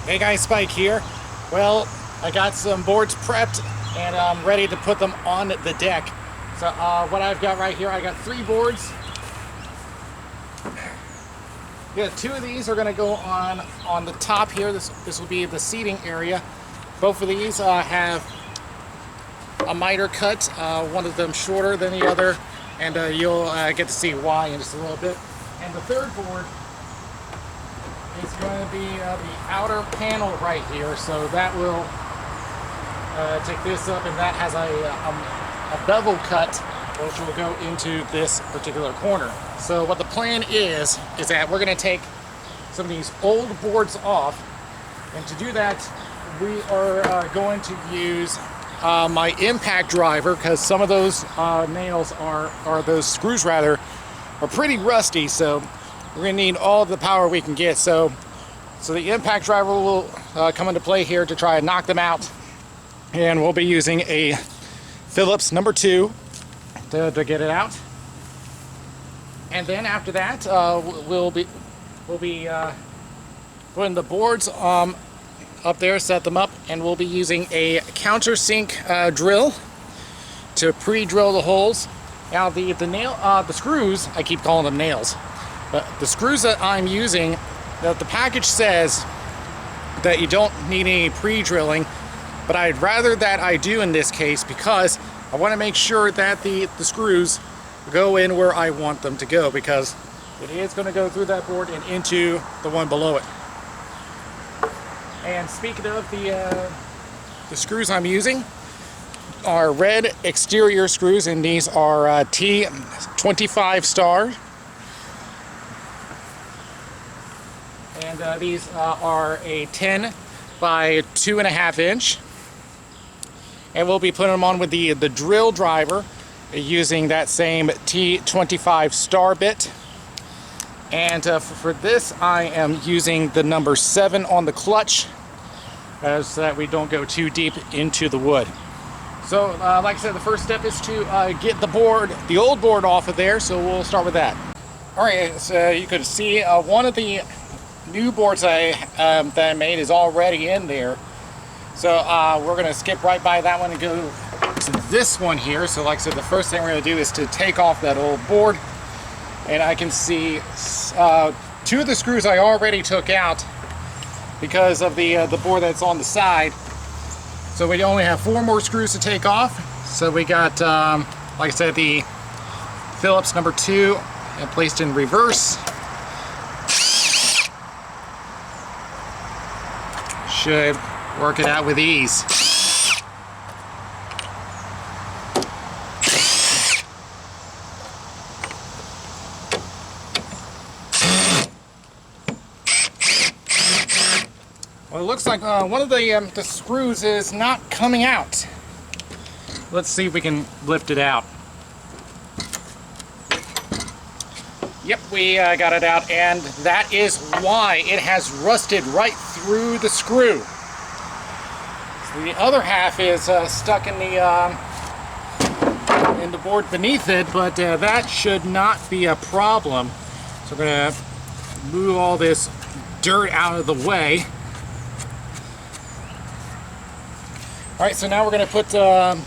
Hey guys, Spike here. Well, I got some boards prepped and I'm ready to put them on the deck. So what I've got right here, I got 3 boards. Yeah, 2 of these are going to go on the top here. This will be the seating area. Both of these have a miter cut, one of them shorter than the other, and you'll get to see why in just a little bit. And the third board is going to be the outer panel right here, so that will take this up, and that has a bevel cut which will go into this particular corner. So what the plan is that we're going to take some of these old boards off, and to do that we are going to use my impact driver, because some of those nails or those screws rather are pretty rusty, so we're going to need all the power we can get. So the impact driver will come into play here to try and knock them out, and we'll be using a Phillips number 2 to get it out. And then after that, we'll be putting the boards up there, set them up, and we'll be using a countersink drill to pre-drill the holes. Now the screws, I keep calling them nails, but the screws that I'm using, the package says that you don't need any pre-drilling, but I'd rather that I do in this case, because I want to make sure that the screws go in where I want them to go, because it is going to go through that board and into the one below it. And speaking of the screws I'm using are red exterior screws, and these are T25 star. And these are a 10 by 2.5 inch. And we'll be putting them on with the drill driver using that same T25 star bit. And for this I am using the number 7 on the clutch, so that we don't go too deep into the wood. So like I said, the first step is to get the old board off of there, so we'll start with that. Alright, so you could see one of the new boards that I made is already in there. So we're going to skip right by that one and go to this one here. So like I said, the first thing we're going to do is to take off that old board. And I can see 2 of the screws I already took out because of the board that's on the side. So we only have 4 more screws to take off. So we got, like I said, the Phillips number 2 and placed in reverse. Should work it out with ease. Well, it looks like one of the screws is not coming out. Let's see if we can lift it out. Yep, we got it out, and that is why it has rusted right through the screw. So the other half is stuck in the board beneath it, but that should not be a problem. So we're going to move all this dirt out of the way. Alright, so now we're going to put the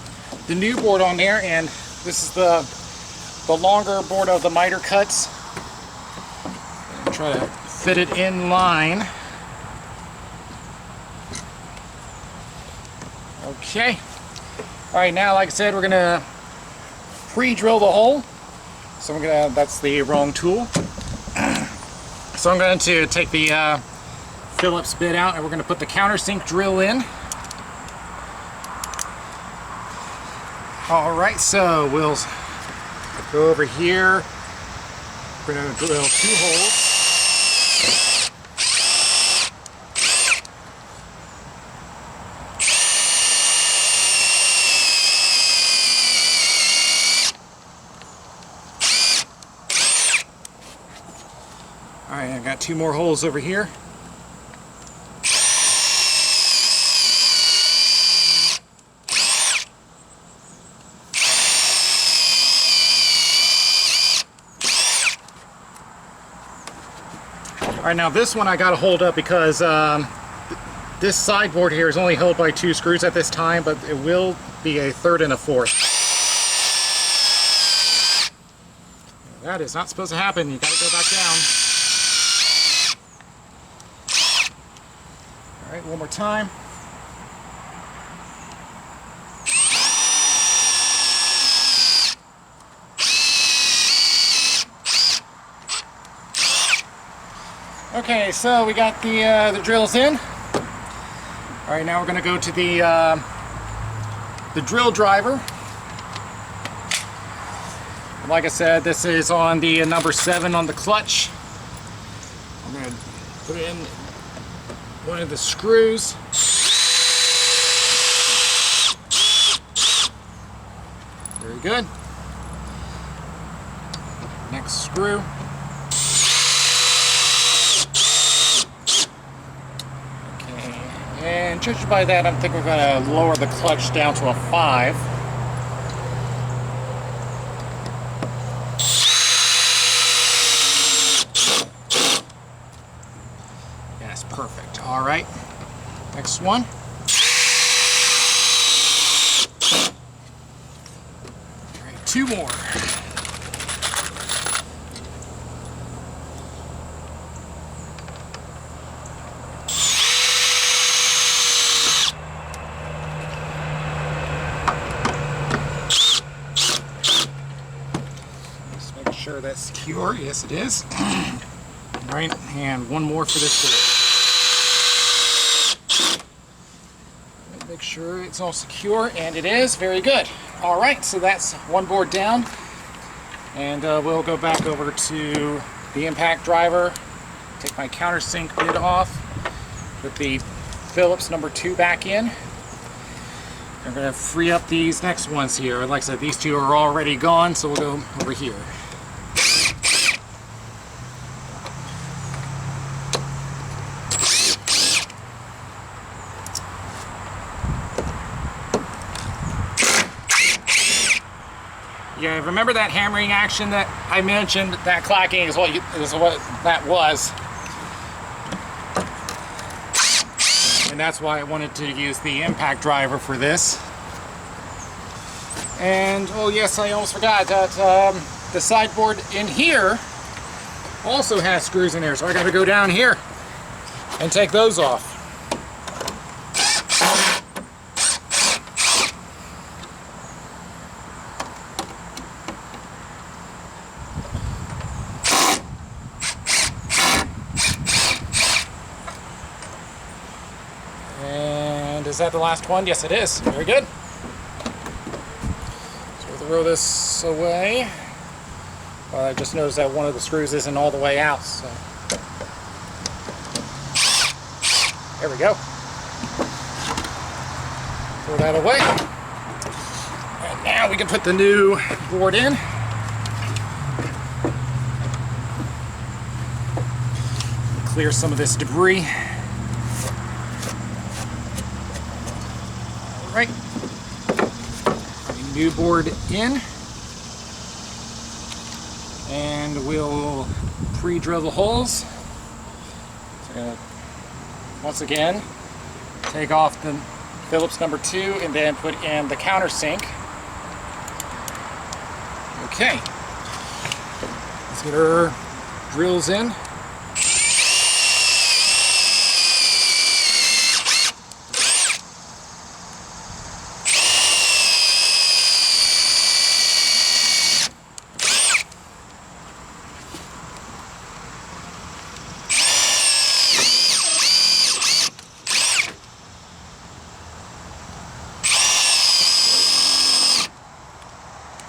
new board on there, and this is the longer board of the miter cuts. Try to fit it in line. Okay. Alright, now like I said, we're going to pre-drill the hole. So that's the wrong tool. So I'm going to take the Phillips bit out, and we're going to put the countersink drill in. Alright, so we'll go over here. We're going to drill 2 holes. Alright, I've got 2 more holes over here. Alright, now this one I got to hold up because This sideboard here is only held by 2 screws at this time, but it will be a 3rd and a 4th. That is not supposed to happen. You gotta go back down. All right, one more time. Okay, so we got the drills in. All right, now we're going to go to the drill driver. Like I said, this is on the number 7 on the clutch. I'm going to put in one of the screws. Very good. Next screw. And judging by that, I think we're going to lower the clutch down to a 5. Yes, perfect. All right. Next one. All right, 2 more. Sure that's secure. Yes, it is. All right, and one more for this board. Make sure it's all secure, and it is. Very good. All right, so that's one board down, and we'll go back over to the impact driver, take my countersink bit off, put the Phillips number 2 back in. I'm going to free up these next ones here. Like I said, these 2 are already gone, so we'll go over here. Yeah, remember that hammering action that I mentioned? That clacking is what that was. And that's why I wanted to use the impact driver for this. And, oh yes, I almost forgot that the sideboard in here also has screws in there, so I gotta go down here and take those off. Is that the last one? Yes, it is. Very good. So we'll throw this away. Well, I just noticed that one of the screws isn't all the way out. So there we go. Throw that away. And now we can put the new board in. Clear some of this debris. Right, new board in, and we'll pre-drill the holes. So I'm gonna, once again, take off the Phillips number 2 and then put in the countersink. Okay, let's get our drills in.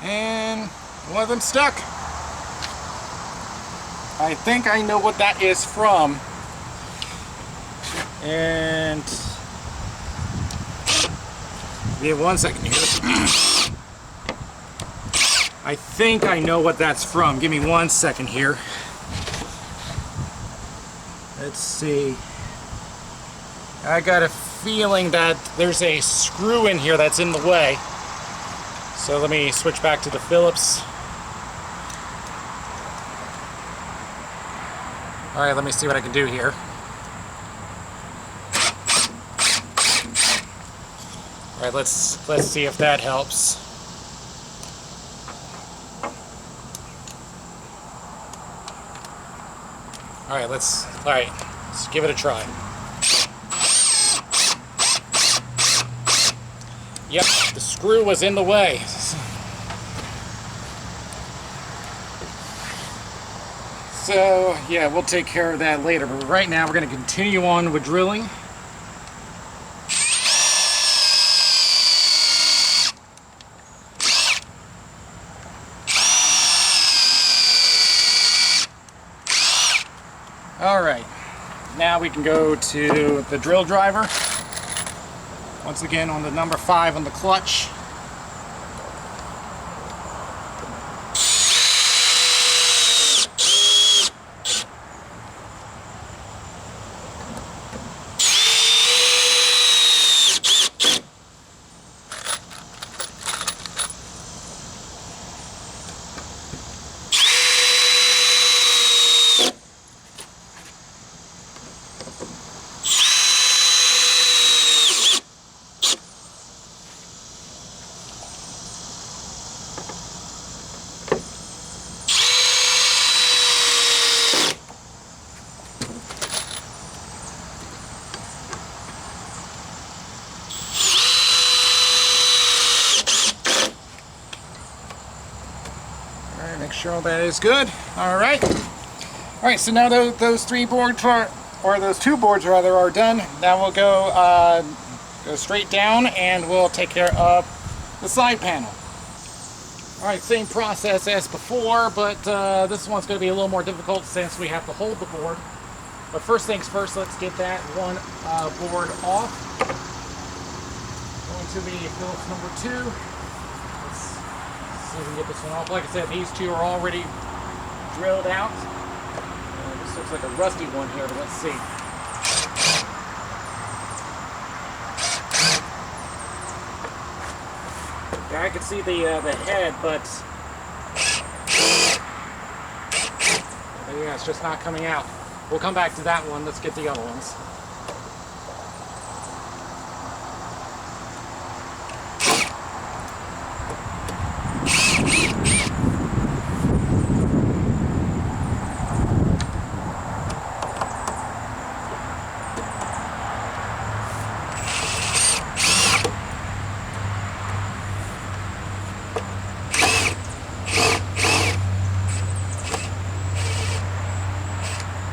And one of them stuck. I think I know what that is from. And give me 1 second here. I think I know what that's from. Give me 1 second here. Let's see. I got a feeling that there's a screw in here that's in the way. So let me switch back to the Phillips. All right, let me see what I can do here. All right, let's see if that helps. All right, let's give it a try. Yep, the screw was in the way. So, yeah, we'll take care of that later, but right now we're going to continue on with drilling. Alright, now we can go to the drill driver. Once again on the number 5 on the clutch. Make sure that is good. All right, so now those 3 boards or those 2 boards rather are done. Now we'll go straight down and we'll take care of the side panel. All right, same process as before, but this one's going to be a little more difficult since we have to hold the board. But first things first, let's get that one board off. Going to the Phillips number 2. See if we can get this one off. Like I said, these 2 are already drilled out. This looks like a rusty one here, but let's see. Yeah, I can see the head, but yeah, it's just not coming out. We'll come back to that one. Let's get the other ones.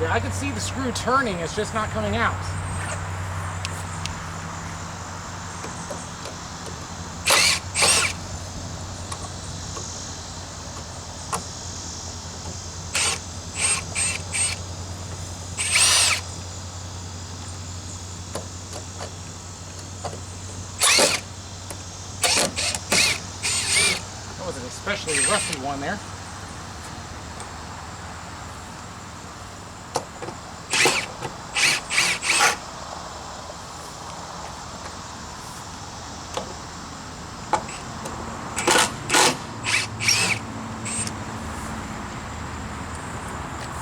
Yeah, I can see the screw turning, it's just not coming out. That was an especially rusty one there.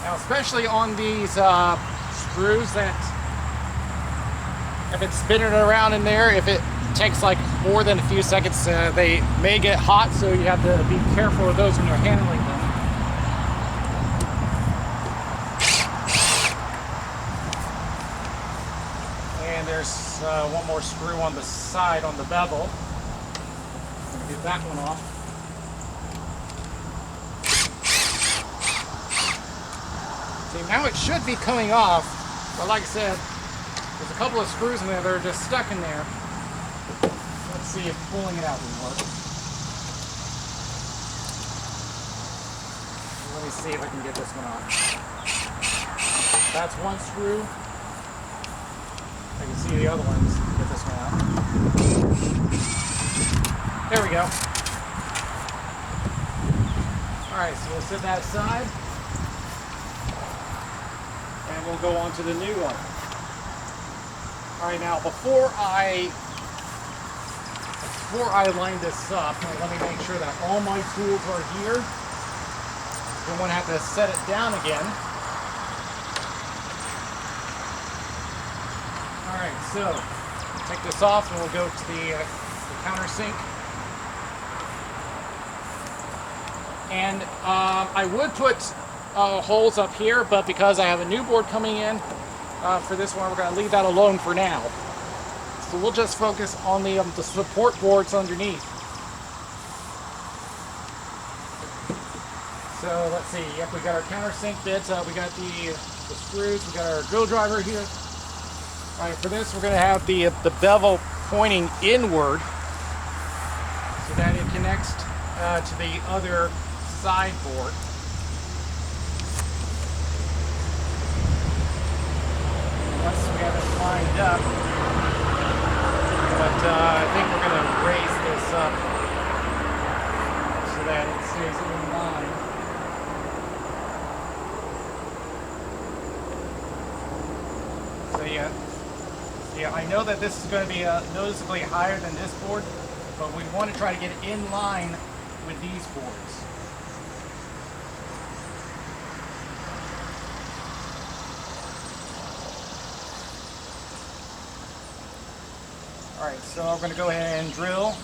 Now, especially on these screws that, if it's spinning around in there, if it takes like more than a few seconds, they may get hot, so you have to be careful of those when you're handling them. And there's one more screw on the side on the bevel. Get that one off. See, now it should be coming off, but like I said, there's a couple of screws in there that are just stuck in there. Let's see if pulling it out will work. Let me see if I can get this one off. That's one screw. I can see the other ones. Get this one out. There we go. Alright, so we'll set that aside. And we'll go on to the new one. Alright, now before I line this up, let me make sure that all my tools are here. I'm going to have to set it down again. Alright, so take this off and we'll go to the the countersink. And I would put holes up here, but because I have a new board coming in for this one, we're going to leave that alone for now. So we'll just focus on the support boards underneath. So let's see, yep, we got our countersink bits, we got the screws, we got our drill driver here. All right, for this we're going to have the bevel pointing inward so that it connects to the other side board. Once we have it lined up, but I think we're going to raise this up so that it stays in line. So yeah, I know that this is going to be noticeably higher than this board, but we want to try to get it in line with these boards. All right, so I'm going to go ahead and drill.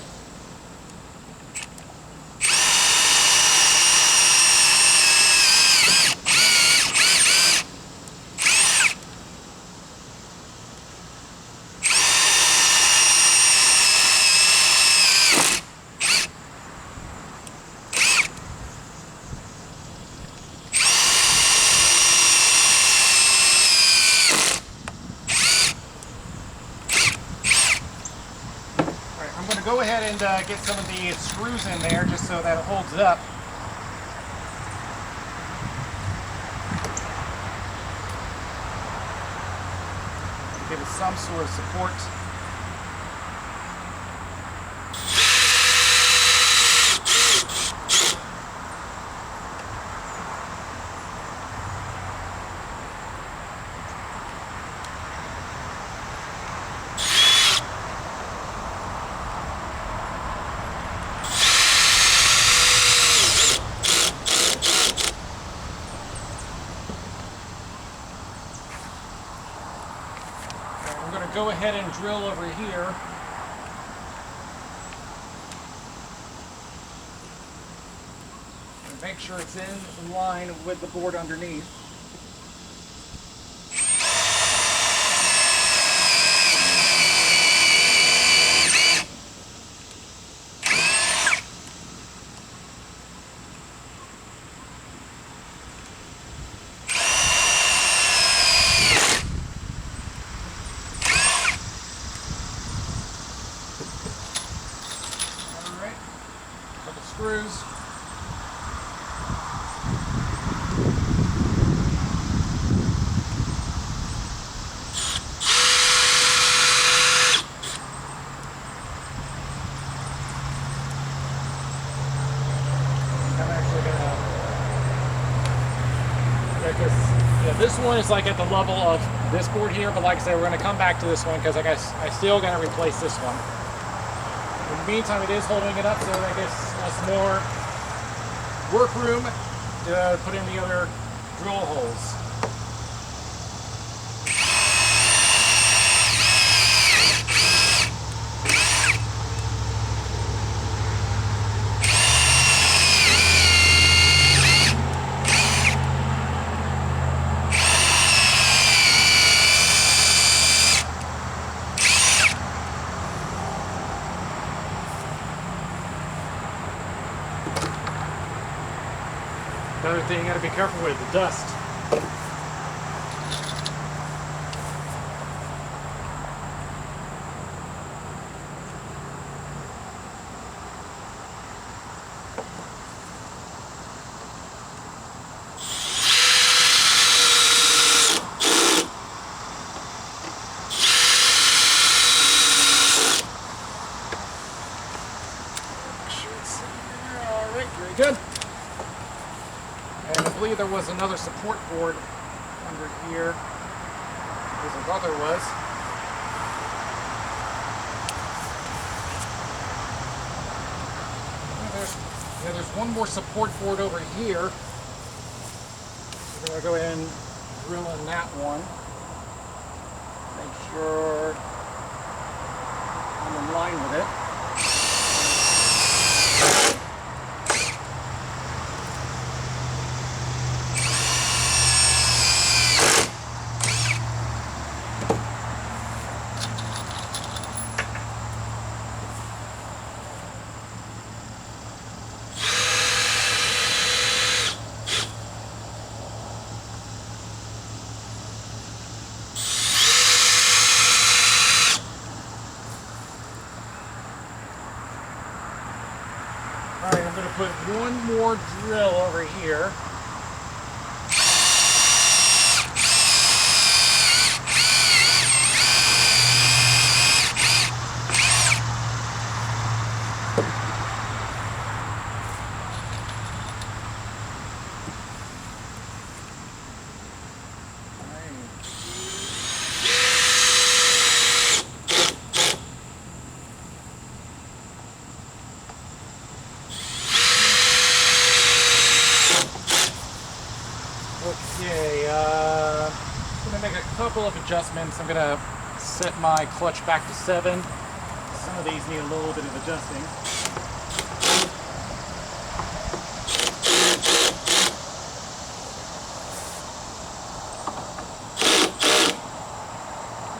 Go ahead and get some of the screws in there just so that it holds it up. Give it some sort of support. Go ahead and drill over here. And make sure it's in line with the board underneath. Screws. I'm actually gonna, this one is like at the level of this board here, but like I said, we're gonna come back to this one because I still gotta replace this one. In the meantime, it is holding it up, so that gives us more work room to put in the other drill holes. Another thing you gotta be careful with, the dust. All right, very good. And I believe there was another support board under here, as my brother was. There's one more support board over here. We're going to go ahead and drill in that one. Make sure I'm in line with it. put one more drill over here. Okay, I'm going to make a couple of adjustments. I'm going to set my clutch back to 7. Some of these need a little bit of adjusting.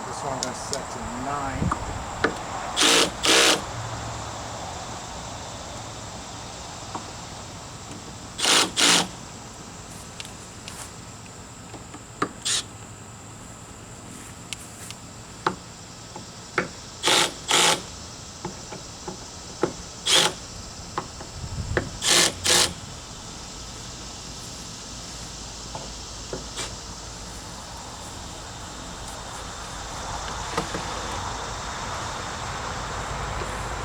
This one I'm going to set to 9.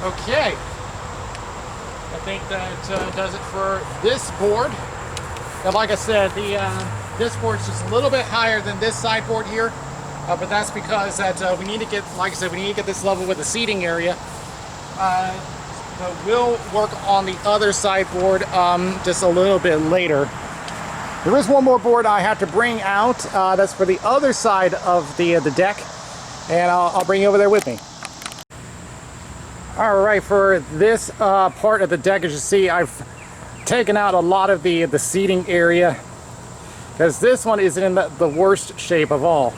Okay, I think that does it for this board. And like I said, this board's just a little bit higher than this sideboard here, but that's because that we need to get, like I said, we need to get this level with the seating area. But we'll work on the other sideboard just a little bit later. There is one more board I have to bring out. That's for the other side of the deck, and I'll bring you over there with me. Alright, for this part of the deck, as you see, I've taken out a lot of the seating area, because this one is in the worst shape of all.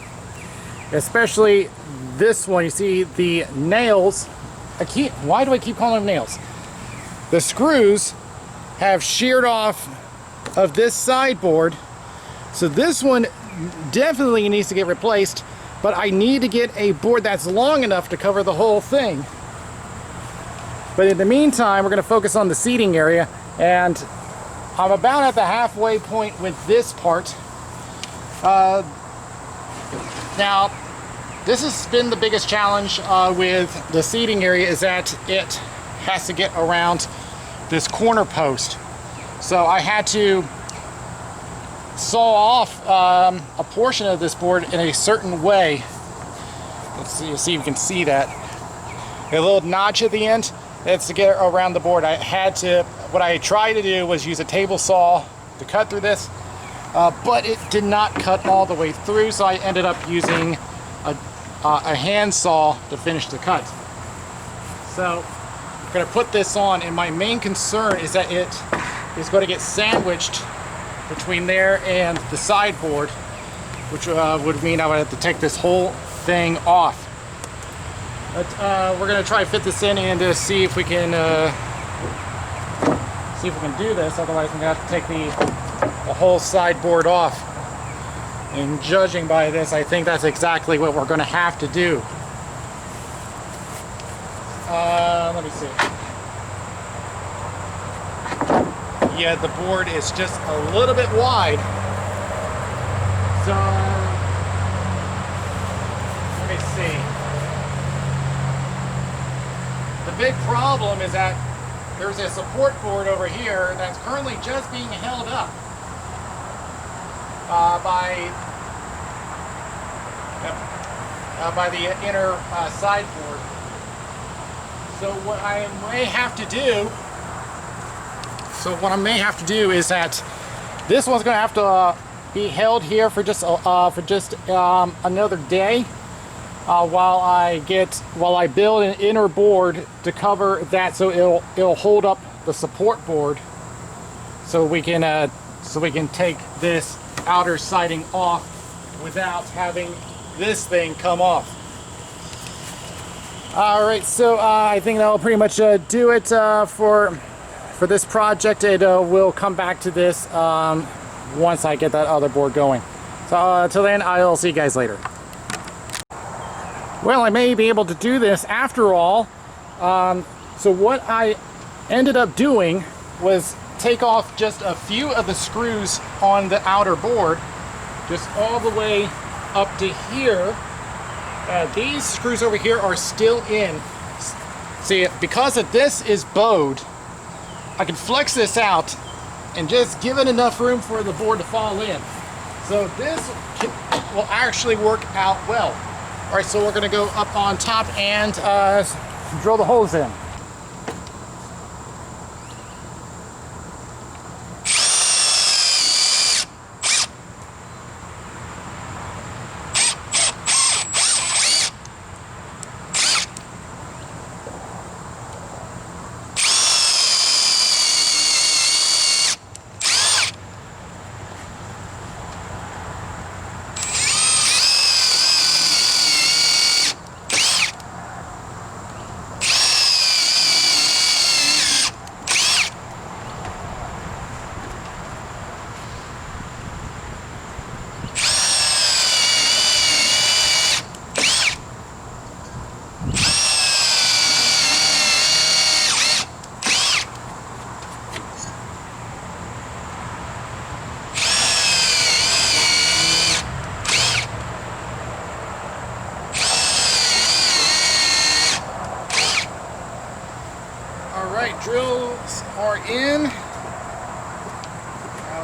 Especially this one. You see the nails, why do I keep calling them nails? The screws have sheared off of this sideboard, so this one definitely needs to get replaced, but I need to get a board that's long enough to cover the whole thing. But in the meantime, we're going to focus on the seating area, and I'm about at the halfway point with this part. Now, this has been the biggest challenge with the seating area, is that it has to get around this corner post. So I had to saw off a portion of this board in a certain way. Let's see if you can see that. A little notch at the end. That's to get around the board. What I tried to do was use a table saw to cut through this, but it did not cut all the way through, so I ended up using a hand saw to finish the cut. So I'm going to put this on, and my main concern is that it is going to get sandwiched between there and the sideboard, which would mean I would have to take this whole thing off. But we're going to try to fit this in and see if we can do this. Otherwise, I'm going to have to take the whole sideboard off. And judging by this, I think that's exactly what we're going to have to do. Let me see. Yeah, the board is just a little bit wide. So, let me see. The big problem is that there's a support board over here that's currently just being held up by the inner sideboard. So what I may have to do is that this one's going to have to be held here for just another day. While I build an inner board to cover that, so it'll hold up the support board, so we can take this outer siding off without having this thing come off. All right, so I think that'll pretty much do it for this project. We'll come back to this once I get that other board going. So until then, I'll see you guys later. Well, I may be able to do this after all. So what I ended up doing was take off just a few of the screws on the outer board, just all the way up to here. These screws over here are still in. See, because of this is bowed, I can flex this out and just give it enough room for the board to fall in. So this will actually work out well. All right, so we're gonna go up on top and drill the holes in. Drills are in. Now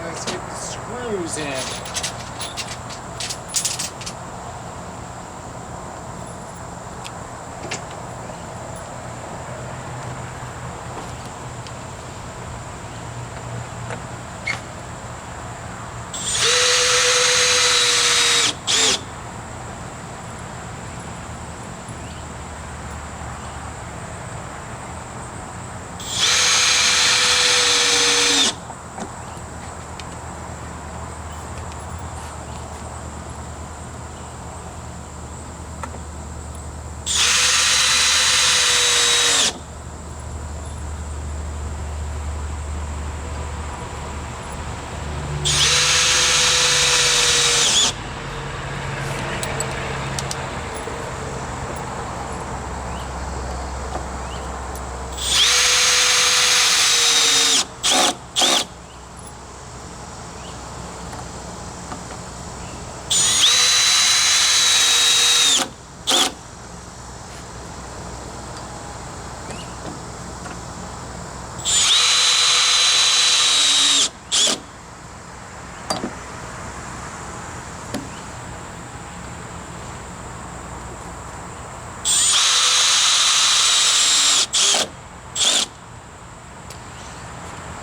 let's get the screws in.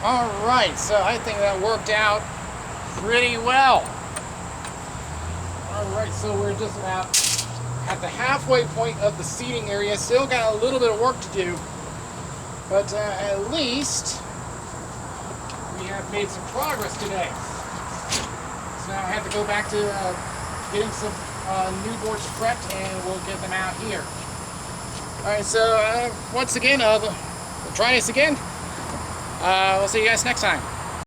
All right, so I think that worked out pretty well. All right, so we're just about at the halfway point of the seating area. Still got a little bit of work to do, but at least we have made some progress today. So now I have to go back to getting some new boards prepped, and we'll get them out here. All right, so once again, we'll try this again. We'll see you guys next time.